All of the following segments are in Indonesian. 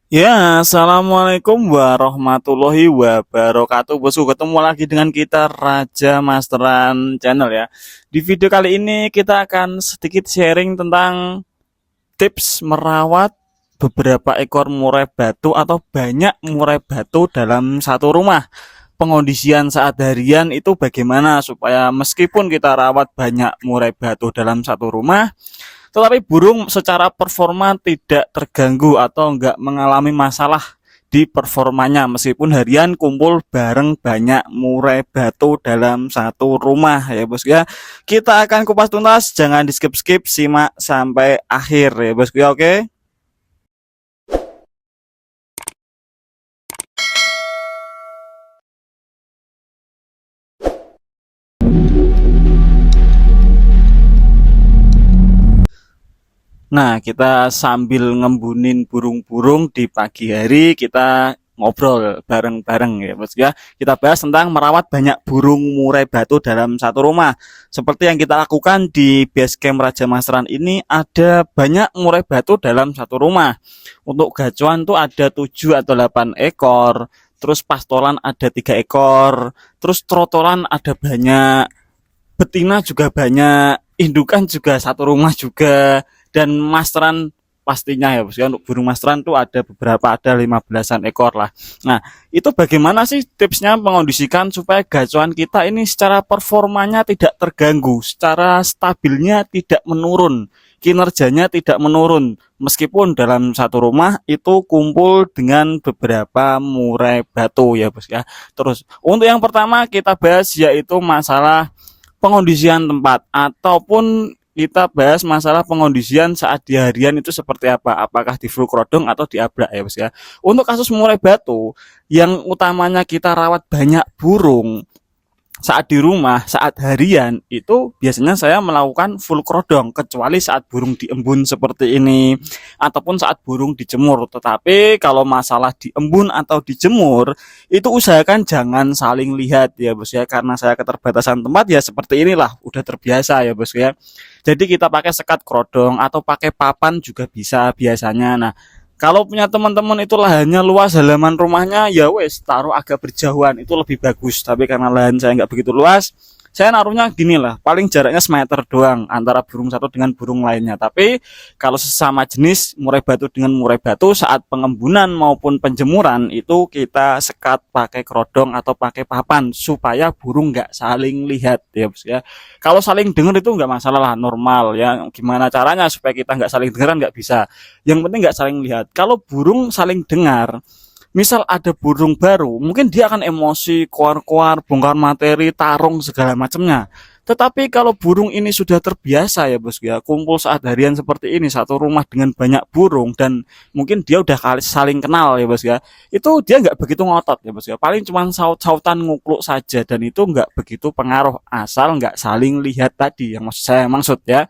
Ya, assalamualaikum warahmatullahi wabarakatuh. Bosku, ketemu lagi dengan kita Raja Masteran Channel ya. Di video kali ini kita akan sedikit sharing tentang tips merawat beberapa ekor murai batu atau banyak murai batu dalam satu rumah. Pengondisian saat harian itu bagaimana supaya meskipun kita rawat banyak murai batu dalam satu rumah, tetapi burung secara performa tidak terganggu atau enggak mengalami masalah di performanya meskipun harian kumpul bareng banyak murai batu dalam satu rumah ya bosku ya. Kita akan kupas tuntas, jangan di skip-skip, simak sampai akhir ya bosku ya, oke. Nah, kita sambil ngembunin burung-burung di pagi hari, kita ngobrol bareng-bareng ya, Bos ya. Kita bahas tentang merawat banyak burung murai batu dalam satu rumah. Seperti yang kita lakukan di base camp Raja Masran ini, ada banyak murai batu dalam satu rumah. Untuk gacuan tuh ada 7 atau 8 ekor, terus pastolan ada 3 ekor, terus trotolan ada banyak, betina juga banyak, indukan juga satu rumah juga, dan masteran pastinya ya bos ya. Untuk burung masteran tuh ada beberapa, ada 15-an ekor lah. Nah, itu bagaimana sih tipsnya mengondisikan supaya gacuan kita ini secara performanya tidak terganggu, secara stabilnya tidak menurun, kinerjanya tidak menurun meskipun dalam satu rumah itu kumpul dengan beberapa murai batu ya bos ya. Terus untuk yang pertama kita bahas yaitu masalah pengondisian tempat, ataupun kita bahas masalah pengondisian saat di harian itu seperti apa, apakah di full krodong atau di ablak ya bos ya. Untuk kasus murai batu yang utamanya kita rawat banyak burung saat di rumah, saat harian itu biasanya saya melakukan full krodong, kecuali saat burung diembun seperti ini ataupun saat burung dijemur. Tetapi kalau masalah diembun atau dijemur itu usahakan jangan saling lihat ya bos ya, karena saya keterbatasan tempat ya seperti inilah, udah terbiasa ya bos ya. Jadi kita pakai sekat krodong atau pakai papan juga bisa biasanya. Nah, kalau punya teman-teman itu lahannya luas, halaman rumahnya ya wes taruh agak berjauhan itu lebih bagus. Tapi karena lahan saya nggak begitu luas, saya naruhnya gini lah, paling jaraknya semeter doang antara burung satu dengan burung lainnya. Tapi kalau sesama jenis murai batu dengan murai batu saat pengembunan maupun penjemuran itu kita sekat pakai kerodong atau pakai papan supaya burung nggak saling lihat ya bos ya. Kalau saling dengar itu nggak masalah lah, normal ya. Gimana caranya supaya kita nggak saling dengeran, nggak bisa. Yang penting nggak saling lihat. Kalau burung saling dengar, misal ada burung baru, mungkin dia akan emosi, kuar-kuar, bongkar materi, tarung segala macamnya. Tetapi kalau burung ini sudah terbiasa ya bos ya, kumpul saat harian seperti ini, satu rumah dengan banyak burung, dan mungkin dia udah kali saling kenal ya bos ya, itu dia nggak begitu ngotot ya bos ya, paling cuma saut-sautan ngukluk saja, dan itu nggak begitu pengaruh asal nggak saling lihat tadi yang saya maksud ya.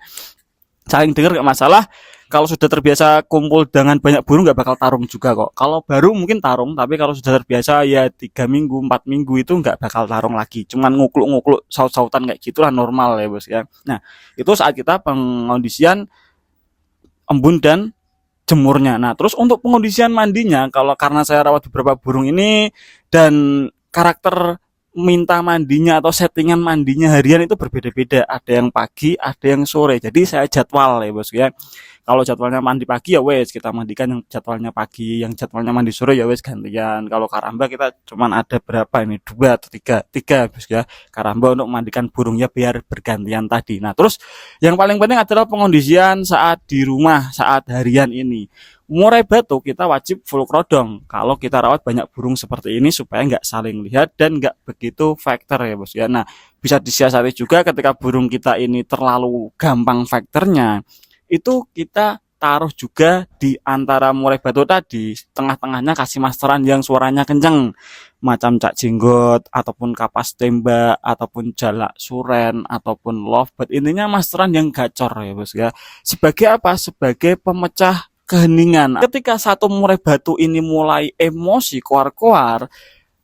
Saling dengar nggak masalah. Kalau sudah terbiasa kumpul dengan banyak burung nggak bakal tarung juga kok. Kalau baru mungkin tarung, tapi kalau sudah terbiasa ya 3 minggu 4 minggu itu nggak bakal tarung lagi, cuman ngukluk-ngukluk saut-sautan kayak gitulah, normal ya bos ya. Nah, itu saat kita pengondisian embun dan jemurnya. Nah, terus untuk pengondisian mandinya, kalau karena saya rawat beberapa burung ini dan karakter minta mandinya atau settingan mandinya harian itu berbeda-beda. Ada yang pagi, ada yang sore. Jadi saya jadwal ya bos ya. Kalau jadwalnya mandi pagi ya wes kita mandikan yang jadwalnya pagi, yang jadwalnya mandi sore ya wes gantian. Kalau karamba kita cuman ada berapa ini, 2 atau 3 bos ya. Karamba untuk mandikan burungnya biar bergantian tadi. Nah, terus yang paling penting adalah pengondisian saat di rumah, saat harian ini. Murai batu kita wajib full krodong kalau kita rawat banyak burung seperti ini supaya nggak saling lihat dan nggak begitu faktor ya bos ya. Nah, bisa disiasati juga ketika burung kita ini terlalu gampang faktornya, itu kita taruh juga di antara murai batu tadi, tengah-tengahnya kasih masteran yang suaranya kenceng, macam cak jenggot ataupun kapas tembak ataupun jalak suren ataupun lovebird, intinya masteran yang gacor ya bos ya. Sebagai apa? Sebagai pemecah keheningan. Ketika satu murai batu ini mulai emosi, koar-koar,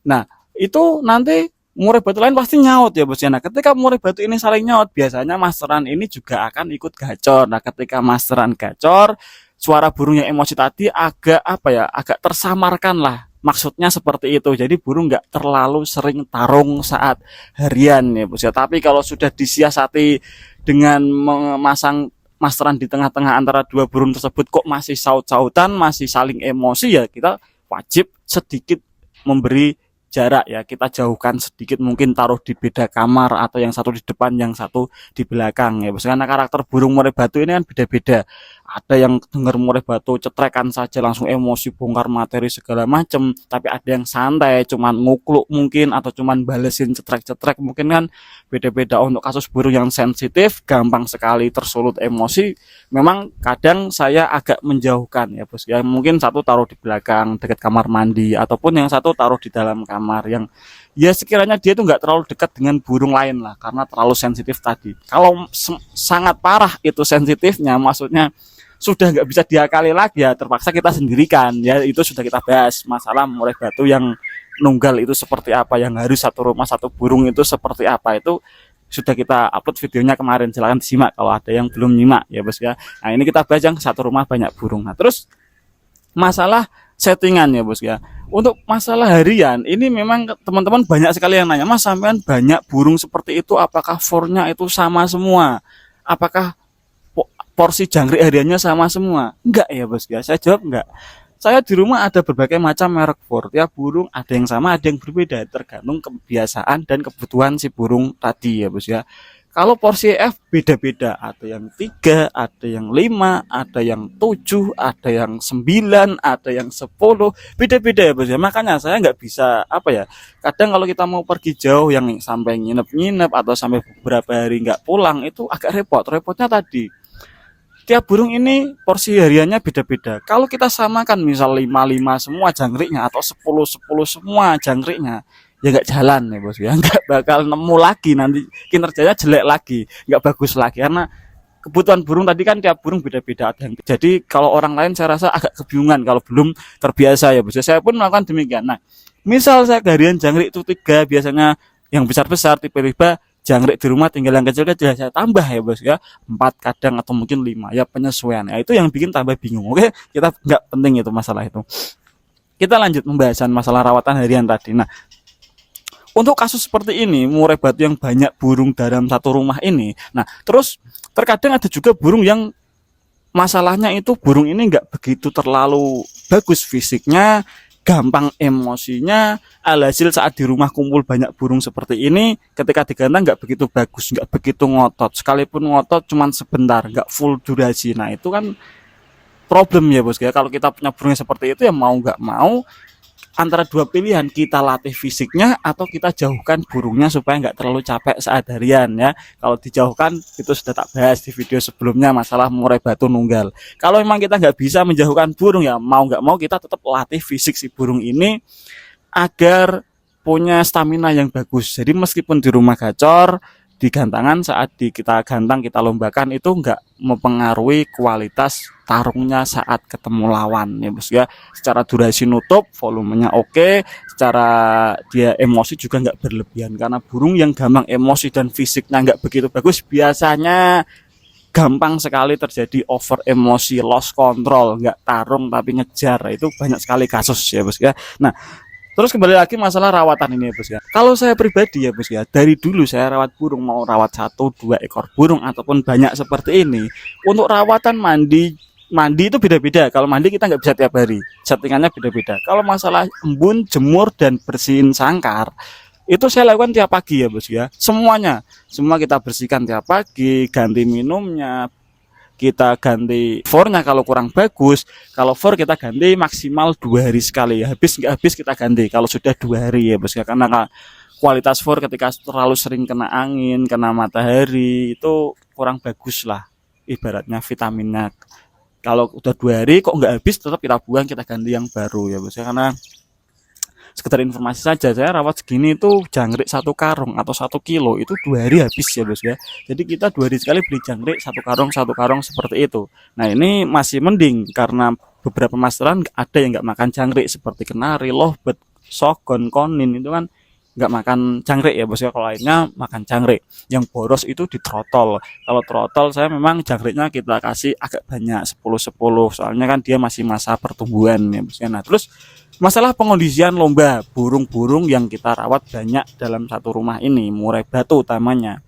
nah itu nanti murai batu lain pasti nyaut ya bos ya. Nah, ketika murai batu ini saling nyaut, biasanya masteran ini juga akan ikut gacor. Nah, ketika masteran gacor, suara burung yang emosi tadi agak apa ya, agak tersamarkan lah. Maksudnya seperti itu. Jadi burung nggak terlalu sering tarung saat harian ya bos ya. Tapi kalau sudah disiasati dengan memasang masteran di tengah-tengah antara dua burung tersebut kok masih saut-sautan, masih saling emosi, ya kita wajib sedikit memberi jarak ya, kita jauhkan sedikit, mungkin taruh di beda kamar atau yang satu di depan yang satu di belakang ya bos. Karena karakter burung murai batu ini kan beda-beda. Ada yang dengar murai batu cetrekan saja langsung emosi, bongkar materi segala macem, tapi ada yang santai cuman ngukluk mungkin atau cuman balesin cetrek-cetrek, mungkin kan beda-beda. Untuk kasus burung yang sensitif gampang sekali tersulut emosi, memang kadang saya agak menjauhkan ya bos ya, mungkin satu taruh di belakang dekat kamar mandi ataupun yang satu taruh di dalam kamar yang ya sekiranya dia itu nggak terlalu dekat dengan burung lain lah, karena terlalu sensitif tadi. Kalau sangat parah itu sensitifnya, maksudnya sudah nggak bisa diakali lagi, ya terpaksa kita sendirikan ya. Itu sudah kita bahas masalah murai batu yang nunggal itu seperti apa, yang harus satu rumah satu burung itu seperti apa, itu sudah kita upload videonya kemarin, silahkan disimak kalau ada yang belum nyimak ya bos ya. Nah ini kita bahas yang satu rumah banyak burung. Nah terus masalah settingan ya bos ya. Untuk masalah harian ini memang teman-teman banyak sekali yang nanya, Mas sampean banyak burung seperti itu, apakah fornya itu sama semua? Apakah porsi jangkrik hariannya sama semua? Enggak ya bos ya, saya jawab enggak. Saya di rumah ada berbagai macam merek for, tiap burung ada yang sama ada yang berbeda, tergantung kebiasaan dan kebutuhan si burung tadi ya bos ya. Kalau porsi F beda-beda, ada yang 3, ada yang 5, ada yang 7, ada yang 9, ada yang 10, beda-beda ya bos ya. Makanya saya nggak bisa apa ya, kadang kalau kita mau pergi jauh yang sampai nginep-nginep atau sampai beberapa hari nggak pulang itu agak repot. Repotnya tadi, tiap burung ini porsi hariannya beda-beda. Kalau kita samakan misal 5-5 semua jangkriknya atau 10-10 semua jangkriknya, ya nggak jalan ya bos ya, nggak bakal nemu lagi, nanti kinerjanya jelek lagi, nggak bagus lagi, karena kebutuhan burung tadi kan tiap burung beda-beda. Jadi kalau orang lain saya rasa agak kebingungan kalau belum terbiasa ya bos. Saya pun melakukan demikian. Nah misal saya harian jangkrik itu 3, biasanya yang besar-besar, tiba-tiba jangkrik di rumah tinggal yang kecil-kecil, saya tambah ya bos ya, 4 kadang atau mungkin 5, ya penyesuaian ya, itu yang bikin tambah bingung. Oke, kita nggak penting itu masalah itu. Kita lanjut pembahasan masalah rawatan harian tadi. Nah untuk kasus seperti ini, murai batu yang banyak burung dalam satu rumah ini, nah terus terkadang ada juga burung yang masalahnya itu burung ini nggak begitu terlalu bagus fisiknya, gampang emosinya, alhasil saat di rumah kumpul banyak burung seperti ini, ketika digantang nggak begitu bagus, nggak begitu ngotot, sekalipun ngotot cuman sebentar, nggak full durasi. Nah itu kan problem ya bos ya. Kalau kita punya burung seperti itu, ya mau nggak mau antara dua pilihan, kita latih fisiknya atau kita jauhkan burungnya supaya nggak terlalu capek saat harian ya. Kalau dijauhkan itu sudah tak bahas di video sebelumnya masalah murai batu nunggal. Kalau memang kita nggak bisa menjauhkan burung, ya mau nggak mau kita tetap latih fisik si burung ini agar punya stamina yang bagus. Jadi meskipun di rumah gacor, di gantangan saat kita gantang, kita lombakan, itu enggak mempengaruhi kualitas tarungnya saat ketemu lawan ya bos ya. Secara durasi nutup, volumenya oke, secara dia emosi juga enggak berlebihan, karena burung yang gampang emosi dan fisiknya enggak begitu bagus biasanya gampang sekali terjadi over emosi, lost control, enggak tarung tapi ngejar. Itu banyak sekali kasus ya bos ya. Nah terus kembali lagi masalah rawatan ini ya bos ya. Kalau saya pribadi ya bos ya, dari dulu saya rawat burung, mau rawat 1-2 ekor burung ataupun banyak seperti ini, untuk rawatan mandi itu beda-beda. Kalau mandi kita nggak bisa tiap hari, settingannya beda-beda. Kalau masalah embun, jemur dan bersihin sangkar, itu saya lakukan tiap pagi ya bos ya. Semua kita bersihkan tiap pagi, ganti minumnya, kita ganti fornya kalau kurang bagus. Kalau for kita ganti maksimal 2 hari sekali ya, habis nggak habis kita ganti kalau sudah 2 hari ya bos ya. Karena kualitas for ketika terlalu sering kena angin, kena matahari, itu kurang bagus lah ibaratnya vitaminnya. Kalau udah 2 hari kok nggak habis, tetap kita buang, kita ganti yang baru ya bos ya. Karena sekedar informasi saja, saya rawat segini itu jangkrik 1 karung atau 1 kilo itu 2 hari habis ya bos ya. Jadi kita 2 hari sekali beli jangkrik 1 karung seperti itu. Nah ini masih mending, karena beberapa masteran ada yang nggak makan jangkrik seperti kenari, lovebird, sogon, konin, itu kan nggak makan jangkrik ya bosku. Kalau lainnya makan jangkrik. Yang boros itu di trotol. Kalau trotol saya memang jangkriknya kita kasih agak banyak 10-10, soalnya kan dia masih masa pertumbuhan ya bosku. Nah terus masalah pengondisian lomba burung-burung yang kita rawat banyak dalam satu rumah ini, murai batu utamanya.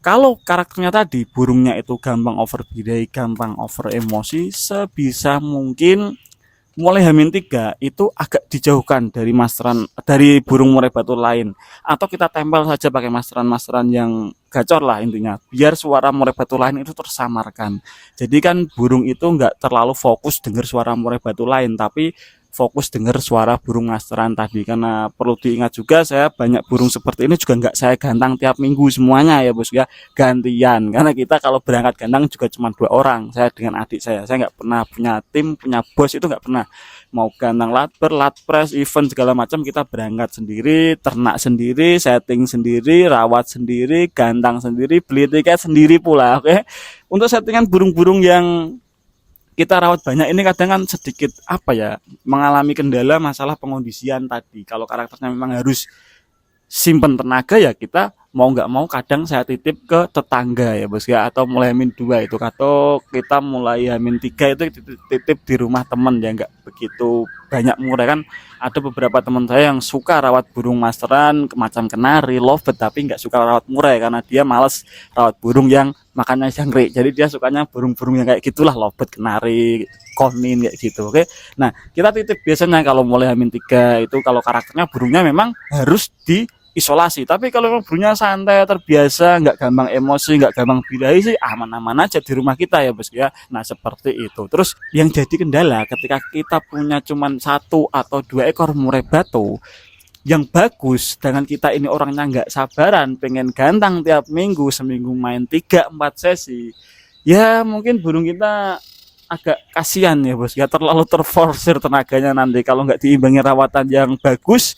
Kalau karakternya tadi, burungnya itu gampang overbidai, gampang over emosi, sebisa mungkin mulai H-3 itu agak dijauhkan dari masteran, dari burung murai batu lain, atau kita tempel saja pakai masteran-masteran yang gacor lah intinya, biar suara murai batu lain itu tersamarkan. Jadi kan burung itu nggak terlalu fokus dengar suara murai batu lain, tapi fokus dengar suara burung masteran tadi. Karena perlu diingat juga, saya banyak burung seperti ini juga nggak saya gantang tiap minggu semuanya ya bos ya, gantian. Karena kita kalau berangkat gantang juga cuma 2 orang, saya dengan adik saya nggak pernah punya tim, punya bos, itu nggak pernah. Mau gantang latber, latpres, event segala macam kita berangkat sendiri, ternak sendiri, setting sendiri, rawat sendiri, gantang sendiri, beli tiket sendiri pula. Oke, untuk settingan burung-burung yang kita rawat banyak ini kadang kan sedikit apa ya, mengalami kendala masalah pengondisian tadi. Kalau karakternya memang harus simpen tenaga ya kita mau nggak mau kadang saya titip ke tetangga ya bos ya, atau mulai H-2 itu, atau kita mulai H-3 itu titip di rumah temen ya, nggak begitu banyak murai. Kan ada beberapa teman saya yang suka rawat burung masteran macam kenari, lovebird, tapi nggak suka rawat murai karena dia males rawat burung yang makannya jangkrik. Jadi dia sukanya burung-burung yang kayak gitulah, lovebird, kenari, konin kayak gitu. Oke, nah kita titip biasanya kalau mulai H-3 itu, kalau karakternya burungnya memang harus di isolasi. Tapi kalau memang burungnya santai, terbiasa, nggak gampang emosi, nggak gampang birahi sih, aman-aman aja di rumah kita ya bos ya. Nah seperti itu. Terus yang jadi kendala ketika kita punya cuman 1 atau 2 ekor murai batu yang bagus, dengan kita ini orangnya nggak sabaran, pengen gantang tiap minggu, seminggu main 3-4 sesi, ya mungkin burung kita agak kasihan ya bos ya, terlalu terforsir tenaganya nanti kalau nggak diimbangi rawatan yang bagus,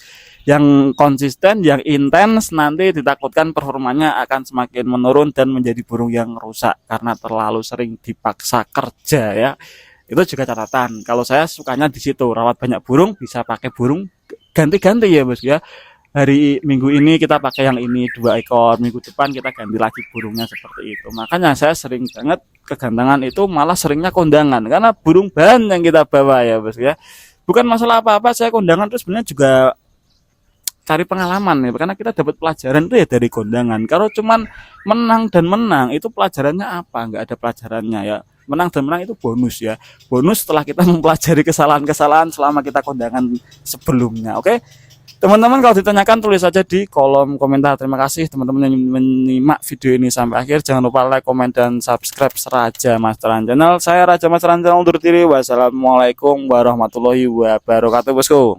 yang konsisten, yang intens, nanti ditakutkan performanya akan semakin menurun dan menjadi burung yang rusak karena terlalu sering dipaksa kerja ya. Itu juga catatan. Kalau saya sukanya di situ, rawat banyak burung, bisa pakai burung ganti-ganti ya bos ya. Hari minggu ini kita pakai yang ini 2 ekor, minggu depan kita ganti lagi burungnya, seperti itu. Makanya saya sering banget kegantangan itu malah seringnya kondangan, karena burung bahan yang kita bawa ya bos ya. Bukan masalah apa-apa, saya kondangan terus sebenarnya juga cari pengalaman ya, karena kita dapat pelajaran itu ya dari kondangan. Kalau cuman menang dan menang itu pelajarannya apa? Nggak ada pelajarannya ya. Menang dan menang itu bonus ya, bonus setelah kita mempelajari kesalahan-kesalahan selama kita kondangan sebelumnya. Oke teman-teman, kalau ditanyakan tulis saja di kolom komentar. Terima kasih teman-teman yang menyimak video ini sampai akhir. Jangan lupa like, komen, dan subscribe Raja Masteran Channel. Saya Raja Masteran Channel undur diri. Wassalamualaikum warahmatullahi wabarakatuh bosku.